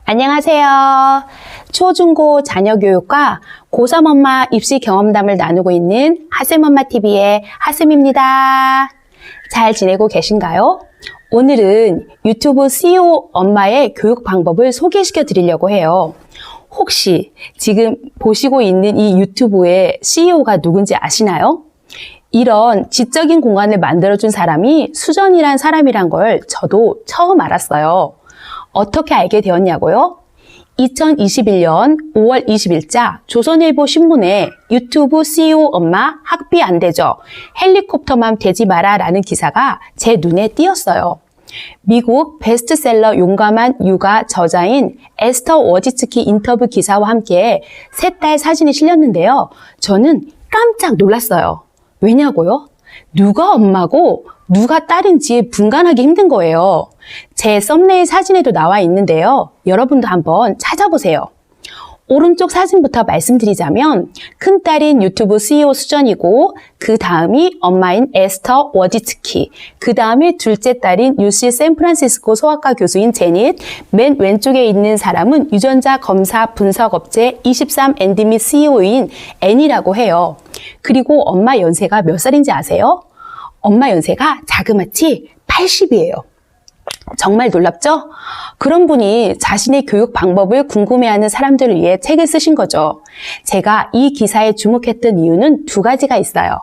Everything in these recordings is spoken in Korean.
안녕하세요. 초중고 자녀교육과 고3 엄마 입시 경험담을 나누고 있는 하쌤엄마TV의 하쌤입니다. 잘 지내고 계신가요? 오늘은 유튜브 CEO 엄마의 교육 방법을 소개시켜 드리려고 해요. 혹시 지금 보시고 있는 이 유튜브의 CEO가 누군지 아시나요? 이런 지적인 공간을 만들어준 사람이 수전이란 사람이란 걸 저도 처음 알았어요. 어떻게 알게 되었냐고요? 2021년 5월 20일자 조선일보 신문에 유튜브 CEO 엄마 학비 안 되죠? 헬리콥터맘 되지 마라 라는 기사가 제 눈에 띄었어요. 미국 베스트셀러 용감한 육아 저자인 에스터 워지츠키 인터뷰 기사와 함께 세 딸 사진이 실렸는데요. 저는 깜짝 놀랐어요. 왜냐고요? 누가 엄마고 누가 딸인지 분간하기 힘든 거예요. 제 썸네일 사진에도 나와 있는데요. 여러분도 한번 찾아보세요. 오른쪽 사진부터 말씀드리자면 큰딸인 유튜브 CEO 수전이고 그 다음이 엄마인 에스터 워지츠키, 그 다음에 둘째 딸인 UC 샌프란시스코 소아과 교수인 제닛, 맨 왼쪽에 있는 사람은 유전자 검사 분석업체 23&미 CEO인 앤이라고 해요. 그리고 엄마 연세가 몇 살인지 아세요? 엄마 연세가 자그마치 80이에요. 정말 놀랍죠? 그런 분이 자신의 교육 방법을 궁금해하는 사람들을 위해 책을 쓰신 거죠. 제가 이 기사에 주목했던 이유는 두 가지가 있어요.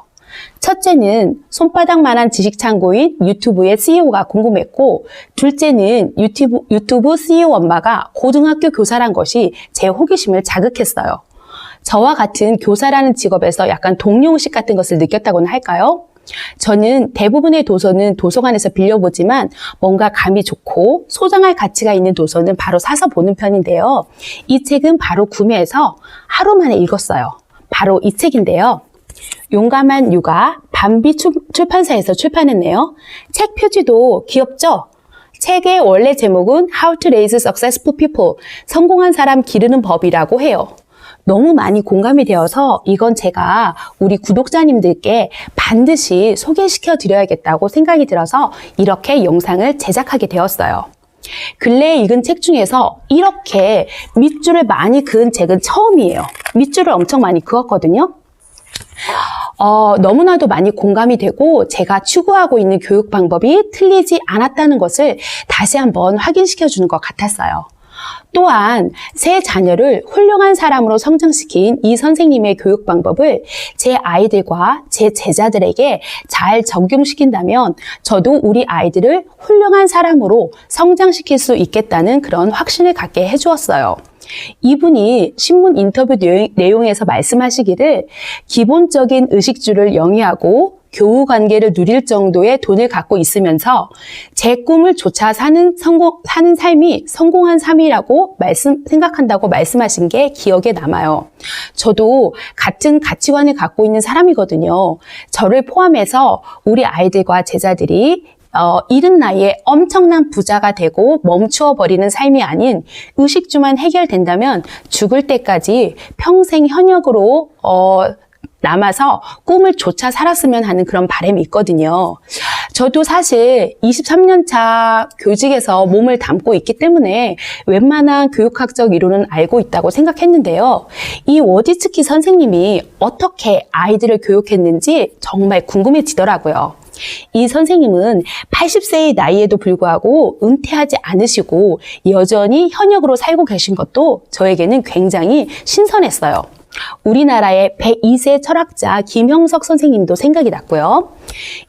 첫째는 손바닥만한 지식 창고인 유튜브의 CEO가 궁금했고, 둘째는 유튜브 CEO 엄마가 고등학교 교사란 것이 제 호기심을 자극했어요. 저와 같은 교사라는 직업에서 약간 동료의식 같은 것을 느꼈다고는 할까요? 저는 대부분의 도서는 도서관에서 빌려보지만 뭔가 감이 좋고 소장할 가치가 있는 도서는 바로 사서 보는 편인데요. 이 책은 바로 구매해서 하루 만에 읽었어요. 바로 이 책인데요. 용감한 육아 밤비 출판사에서 출판했네요. 책 표지도 귀엽죠? 책의 원래 제목은 How to Raise Successful People, 성공한 사람 기르는 법이라고 해요. 너무 많이 공감이 되어서 이건 제가 우리 구독자님들께 반드시 소개시켜 드려야겠다고 생각이 들어서 이렇게 영상을 제작하게 되었어요. 근래에 읽은 책 중에서 이렇게 밑줄을 많이 그은 책은 처음이에요. 밑줄을 엄청 많이 그었거든요. 너무나도 많이 공감이 되고 제가 추구하고 있는 교육 방법이 틀리지 않았다는 것을 다시 한번 확인시켜 주는 것 같았어요. 또한 세 자녀를 훌륭한 사람으로 성장시킨 이 선생님의 교육 방법을 제 아이들과 제 제자들에게 잘 적용시킨다면 저도 우리 아이들을 훌륭한 사람으로 성장시킬 수 있겠다는 그런 확신을 갖게 해주었어요. 이분이 신문 인터뷰 내용에서 말씀하시기를 기본적인 의식주를 영위하고 교우 관계를 누릴 정도의 돈을 갖고 있으면서 제 꿈을 쫓아 사는 삶이 성공한 삶이라고 생각한다고 말씀하신 게 기억에 남아요. 저도 같은 가치관을 갖고 있는 사람이거든요. 저를 포함해서 우리 아이들과 제자들이 이른 나이에 엄청난 부자가 되고 멈추어 버리는 삶이 아닌 의식주만 해결된다면 죽을 때까지 평생 현역으로 남아서 꿈을 쫓아 살았으면 하는 그런 바람이 있거든요. 저도 사실 23년 차 교직에서 몸을 담고 있기 때문에 웬만한 교육학적 이론은 알고 있다고 생각했는데요. 이 워지츠키 선생님이 어떻게 아이들을 교육했는지 정말 궁금해지더라고요. 이 선생님은 80세의 나이에도 불구하고 은퇴하지 않으시고 여전히 현역으로 살고 계신 것도 저에게는 굉장히 신선했어요. 우리나라의 102세 철학자 김형석 선생님도 생각이 났고요.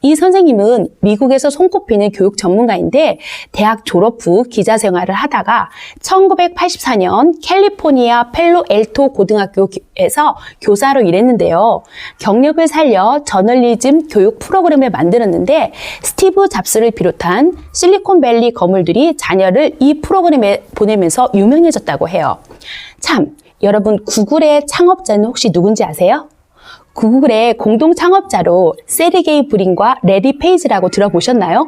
이 선생님은 미국에서 손꼽히는 교육 전문가인데 대학 졸업 후 기자 생활을 하다가 1984년 캘리포니아 펠로엘토 고등학교에서 교사로 일했는데요. 경력을 살려 저널리즘 교육 프로그램을 만들었는데 스티브 잡스를 비롯한 실리콘밸리 거물들이 자녀를 이 프로그램에 보내면서 유명해졌다고 해요. 참, 여러분 구글의 창업자는 혹시 누군지 아세요? 구글의 공동 창업자로 세르게이 브린과 레리 페이지라고 들어보셨나요?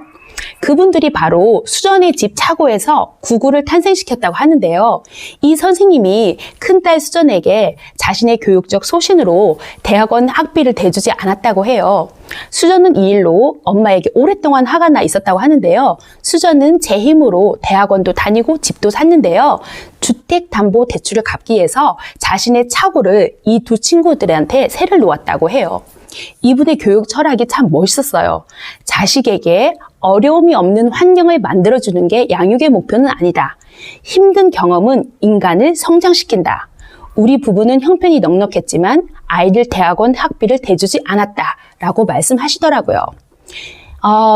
그분들이 바로 수전의 집 차고에서 구글을 탄생시켰다고 하는데요. 이 선생님이 큰딸 수전에게 자신의 교육적 소신으로 대학원 학비를 대주지 않았다고 해요. 수전은 이 일로 엄마에게 오랫동안 화가 나 있었다고 하는데요. 수전은 제 힘으로 대학원도 다니고 집도 샀는데요. 주택담보대출을 갚기 위해서 자신의 착오를 이 두 친구들한테 세를 놓았다고 해요. 이분의 교육 철학이 참 멋있었어요. 자식에게 어려움이 없는 환경을 만들어주는 게 양육의 목표는 아니다. 힘든 경험은 인간을 성장시킨다. 우리 부부는 형편이 넉넉했지만 아이들 대학원 학비를 대주지 않았다. 라고 말씀하시더라고요.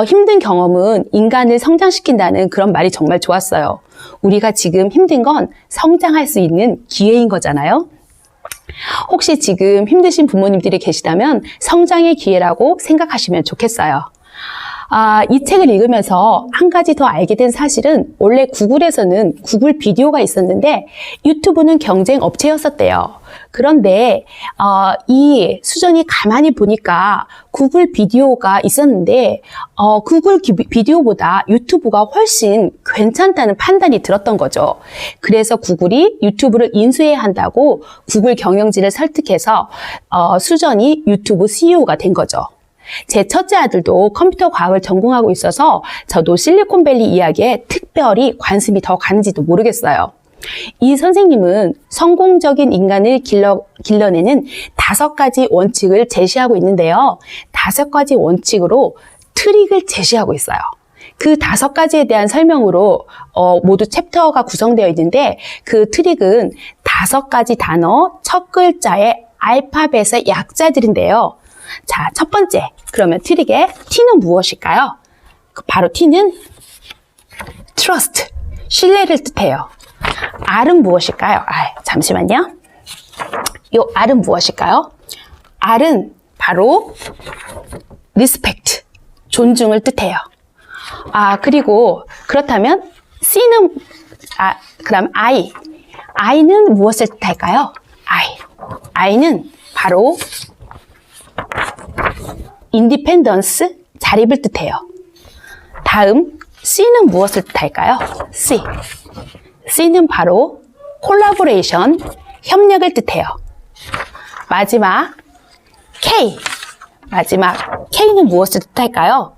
힘든 경험은 인간을 성장시킨다는 그런 말이 정말 좋았어요. 우리가 지금 힘든 건 성장할 수 있는 기회인 거잖아요. 혹시 지금 힘드신 부모님들이 계시다면 성장의 기회라고 생각하시면 좋겠어요. 이 책을 읽으면서 한 가지 더 알게 된 사실은 원래 구글에서는 구글 비디오가 있었는데 유튜브는 경쟁 업체였었대요. 그런데 이 수정이 가만히 보니까 구글 비디오가 있었는데 구글 비디오보다 유튜브가 훨씬 괜찮다는 판단이 들었던 거죠. 그래서 구글이 유튜브를 인수해야 한다고 구글 경영진을 설득해서 수정이 유튜브 CEO가 된 거죠. 제 첫째 아들도 컴퓨터 과학을 전공하고 있어서 저도 실리콘밸리 이야기에 특별히 관심이 더 가는지도 모르겠어요. 이 선생님은 성공적인 인간을 길러내는 5가지 원칙을 제시하고 있는데요. 5가지 원칙으로 트릭을 제시하고 있어요. 그 5가지에 대한 설명으로 모두 챕터가 구성되어 있는데 그 트릭은 5가지 단어, 첫 글자의 알파벳의 약자들인데요. 자, 첫 번째. 그러면 트릭의 T는 무엇일까요? 바로 T는 trust, 신뢰를 뜻해요. R은 무엇일까요? 잠시만요. 요 R은 무엇일까요? R은 바로 respect, 존중을 뜻해요. 그리고 그렇다면 C는 그다음 I는 무엇을 뜻할까요? I는 바로 independence, 자립을 뜻해요. 다음 C는 무엇을 뜻할까요? C는 바로 collaboration, 협력을 뜻해요. 마지막 K는 무엇을 뜻할까요?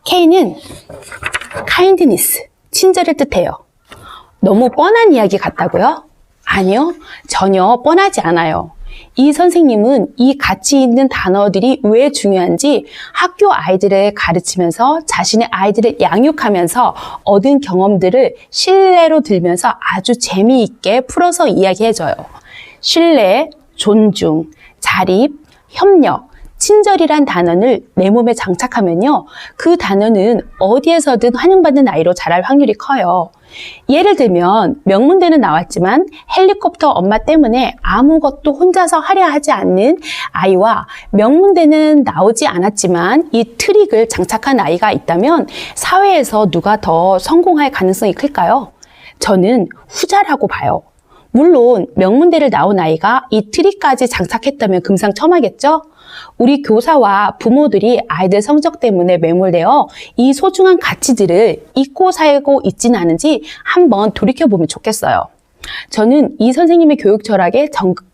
K는 kindness, 친절을 뜻해요. 너무 뻔한 이야기 같다고요? 아니요, 전혀 뻔하지 않아요. 이 선생님은 이 가치 있는 단어들이 왜 중요한지 학교 아이들을 가르치면서 자신의 아이들을 양육하면서 얻은 경험들을 신뢰로 들면서 아주 재미있게 풀어서 이야기해줘요. 신뢰, 존중, 자립, 협력, 친절이란 단어를 내 몸에 장착하면요. 그 단어는 어디에서든 환영받는 아이로 자랄 확률이 커요. 예를 들면 명문대는 나왔지만 헬리콥터 엄마 때문에 아무것도 혼자서 하려 하지 않는 아이와 명문대는 나오지 않았지만 이 트릭을 장착한 아이가 있다면 사회에서 누가 더 성공할 가능성이 클까요? 저는 후자라고 봐요. 물론 명문대를 나온 아이가 이 트릭까지 장착했다면 금상첨화겠죠? 우리 교사와 부모들이 아이들 성적 때문에 매몰되어 이 소중한 가치들을 잊고 살고 있지는 않은지 한번 돌이켜보면 좋겠어요. 저는 이 선생님의 교육 철학에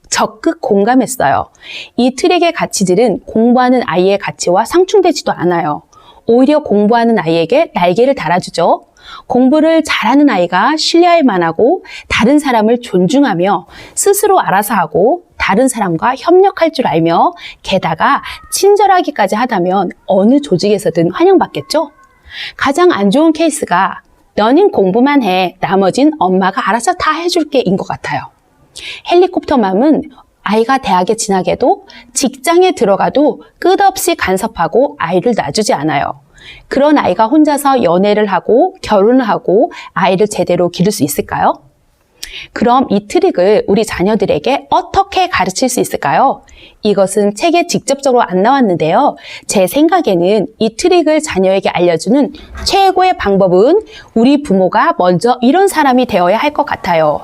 적극 공감했어요. 이 트릭의 가치들은 공부하는 아이의 가치와 상충되지도 않아요. 오히려 공부하는 아이에게 날개를 달아주죠. 공부를 잘하는 아이가 신뢰할 만하고 다른 사람을 존중하며 스스로 알아서 하고 다른 사람과 협력할 줄 알며 게다가 친절하기까지 하다면 어느 조직에서든 환영받겠죠? 가장 안 좋은 케이스가 너는 공부만 해, 나머진 엄마가 알아서 다 해줄게 인 것 같아요. 헬리콥터맘은 아이가 대학에 진학해도 직장에 들어가도 끝없이 간섭하고 아이를 놔주지 않아요. 그런 아이가 혼자서 연애를 하고 결혼을 하고 아이를 제대로 기를 수 있을까요? 그럼 이 트릭을 우리 자녀들에게 어떻게 가르칠 수 있을까요? 이것은 책에 직접적으로 안 나왔는데요. 제 생각에는 이 트릭을 자녀에게 알려주는 최고의 방법은 우리 부모가 먼저 이런 사람이 되어야 할 것 같아요.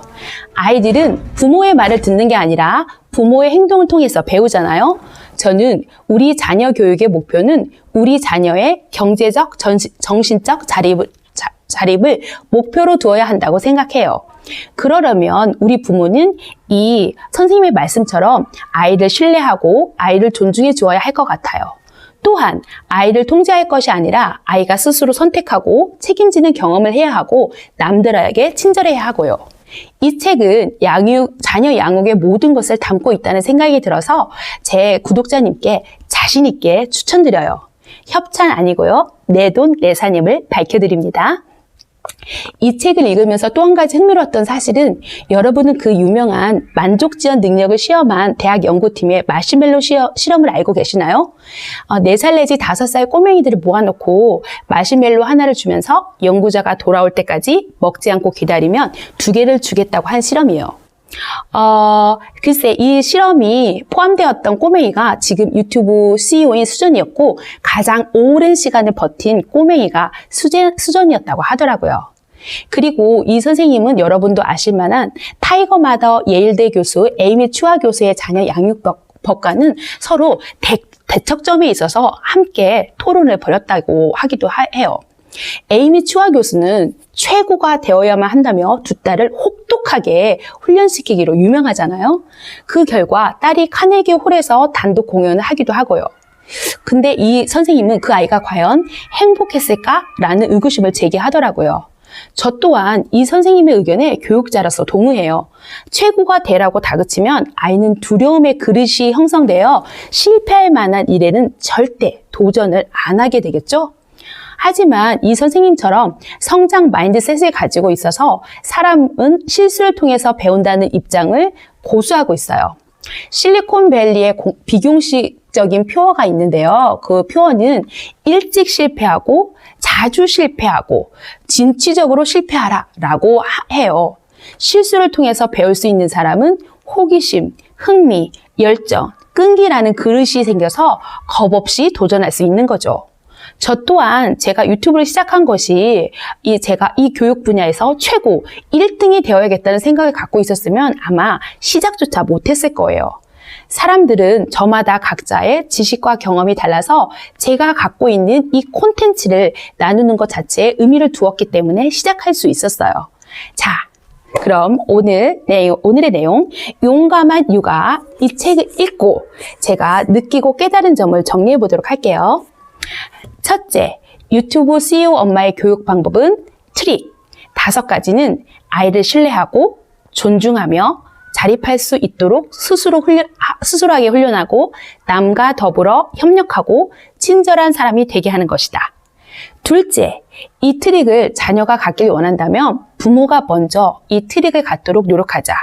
아이들은 부모의 말을 듣는 게 아니라 부모의 행동을 통해서 배우잖아요. 저는 우리 자녀 교육의 목표는 우리 자녀의 경제적, 정신적 자립을 목표로 두어야 한다고 생각해요. 그러려면 우리 부모는 이 선생님의 말씀처럼 아이를 신뢰하고 아이를 존중해 주어야 할 것 같아요. 또한 아이를 통제할 것이 아니라 아이가 스스로 선택하고 책임지는 경험을 해야 하고 남들에게 친절해야 하고요. 이 책은 자녀 양육의 모든 것을 담고 있다는 생각이 들어서 제 구독자님께 자신 있게 추천드려요. 협찬 아니고요. 내 돈 내산임을 밝혀드립니다. 이 책을 읽으면서 또 한 가지 흥미로웠던 사실은 여러분은 그 유명한 만족지원 능력을 시험한 대학 연구팀의 마시멜로 실험을 알고 계시나요? 4살 내지 5살 꼬맹이들을 모아놓고 마시멜로 하나를 주면서 연구자가 돌아올 때까지 먹지 않고 기다리면 2개를 주겠다고 한 실험이에요. 글쎄 이 실험이 포함되었던 꼬맹이가 지금 유튜브 CEO인 수전이었고 가장 오랜 시간을 버틴 꼬맹이가 수전이었다고 하더라고요. 그리고 이 선생님은 여러분도 아실만한 타이거 마더 예일대 교수 에이미 추아 교수의 자녀 양육법과는 서로 대척점에 있어서 함께 토론을 벌였다고 하기도 해요. 에이미 추아 교수는 최고가 되어야만 한다며 두 딸을 혹독하게 훈련시키기로 유명하잖아요. 그 결과 딸이 카네기 홀에서 단독 공연을 하기도 하고요. 근데 이 선생님은 그 아이가 과연 행복했을까라는 의구심을 제기하더라고요. 저 또한 이 선생님의 의견에 교육자로서 동의해요. 최고가 되라고 다그치면 아이는 두려움의 그릇이 형성되어 실패할 만한 일에는 절대 도전을 안 하게 되겠죠? 하지만 이 선생님처럼 성장 마인드셋을 가지고 있어서 사람은 실수를 통해서 배운다는 입장을 고수하고 있어요. 실리콘밸리에 비공식적인 표어가 있는데요. 그 표어는 일찍 실패하고 자주 실패하고 진취적으로 실패하라 라고 해요. 실수를 통해서 배울 수 있는 사람은 호기심, 흥미, 열정, 끈기라는 그릇이 생겨서 겁없이 도전할 수 있는 거죠. 저 또한 제가 유튜브를 시작한 것이 제가 이 교육 분야에서 최고 1등이 되어야겠다는 생각을 갖고 있었으면 아마 시작조차 못했을 거예요. 사람들은 저마다 각자의 지식과 경험이 달라서 제가 갖고 있는 이 콘텐츠를 나누는 것 자체에 의미를 두었기 때문에 시작할 수 있었어요. 자, 그럼 오늘의 내용 용감한 육아 이 책을 읽고 제가 느끼고 깨달은 점을 정리해 보도록 할게요. 첫째, 유튜브 CEO 엄마의 교육 방법은 트릭 5가지는 아이를 신뢰하고 존중하며 자립할 수 있도록 스스로하게 훈련하고 남과 더불어 협력하고 친절한 사람이 되게 하는 것이다. 둘째, 이 트릭을 자녀가 갖길 원한다면 부모가 먼저 이 트릭을 갖도록 노력하자.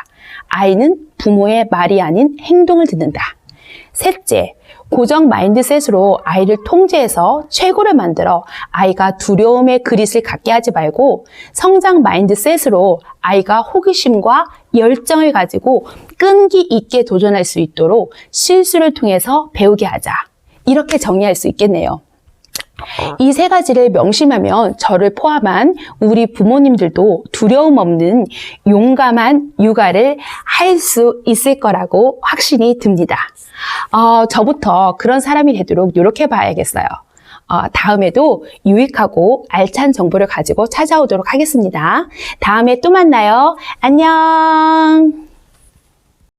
아이는 부모의 말이 아닌 행동을 듣는다. 셋째, 고정 마인드셋으로 아이를 통제해서 최고를 만들어 아이가 두려움의 그릿을 갖게 하지 말고 성장 마인드셋으로 아이가 호기심과 열정을 가지고 끈기 있게 도전할 수 있도록 실수를 통해서 배우게 하자. 이렇게 정리할 수 있겠네요. 이 3가지를 명심하면 저를 포함한 우리 부모님들도 두려움 없는 용감한 육아를 할 수 있을 거라고 확신이 듭니다. 저부터 그런 사람이 되도록 노력해 봐야겠어요. 다음에도 유익하고 알찬 정보를 가지고 찾아오도록 하겠습니다. 다음에 또 만나요. 안녕.